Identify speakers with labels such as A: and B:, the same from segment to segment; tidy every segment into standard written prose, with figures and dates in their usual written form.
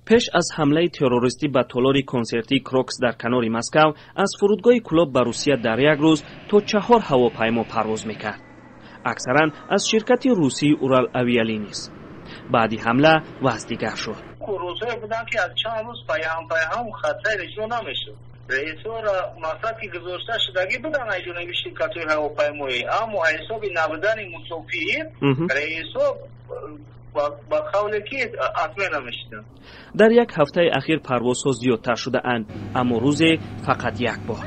A: پیش از حمله تروریستی به تالار کنسرتی کروکس در کنار مسکو از فرودگاه کلوب به روسیه در یک روز تا 4 هواپیما پرواز میکرد. اکثرا از شرکت روسی اورال اویالینی است. بعدی حمله وضع دیگر شد.
B: روزایی بودن که از چند روز پیام خطر اجرا نمیشد. رئیسور مقصدی گذاشته شدگی بودن ایجانبی شرکت‌های هواپیمایی، اما حساب نبودن مسافر رئیسور با قولی که اطمینان نمیشدن.
A: در یک هفته اخیر پروازها زیادتر شده اند، اما روز فقط یک بار.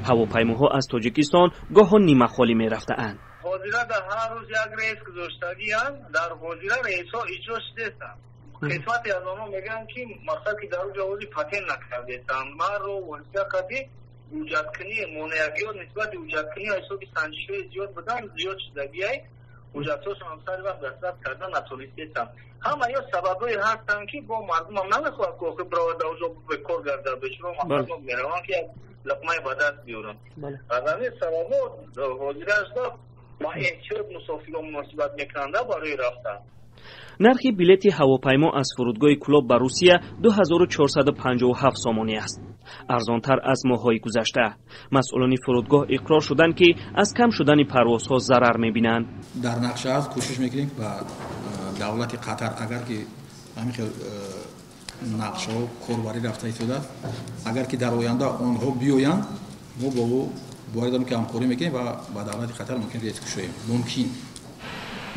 A: هواپیماها از تاجیکستان گاهن نیمه خالی می رفته اند.
B: حاضره در هر روز یک رئیس گذاشتگی اند، در حاضره رئیس‌ها اجرا شده‌اند. قسمت از آنها میگن که مقصد که در اونجا وزی پاتین نکرده‌اند. من رو وزیر کدی وجود کنی مونیاگی و نسبت وجود کنی حساب سنجش‌های زیاد بدن زیاد شدگی های وجودش همسر وقت دسترس کردن نتونستم. همه یا سببایی هستن که با مردم هم نمیخواد که برای دوزا به کار گرده بشه و مردم میروان که لقمه به دست بیارن. از همین سببا حاضر است ما احتیاط مسافران مناسبت میکننده برای رفتن.
A: نرخ بلیط هواپیما از فرودگاه کلوب به روسیه 2457 سومانی است. ارزانتر از ماه‌های گذشته. مسئولان فرودگاه اقرار شدند که از کم شدن پروازها ضرر می‌بینند.
C: در نقشه از کوشش می‌کنیم و دولت قطر اگر که همین نقشه ها کاربری رفته شده اگر که در آینده آنها بیایند ما با او باید که همکاری می‌کنیم و با دولت قطر ممکن است کشیم ممکن.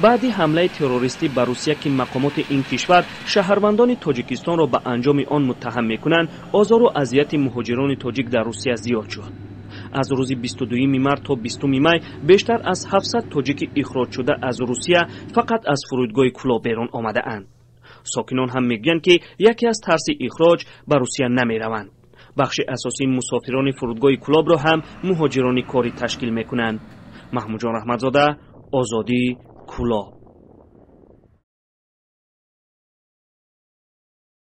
A: بعد حمله تروریستی به روسیه که مقامات این کشور شهروندان تاجیکستان را به انجام آن متهم می‌کنند، آزار و اذیت مهاجران تاجیک در روسیه زیاد شد. از روز 22 مارس تا 20 می بیشتر از 700 تاجیک اخراج شده از روسیه فقط از فرودگاه کلوب بیرون آمده اند. ساکنان هم میگویند که یکی از ترس اخراج به روسیه نمیروند. بخش اساسی مسافران فرودگاه کلوب را هم مهاجران کاری تشکیل میکنند. محمود جان رحمتزاده، آزادی، کلوب.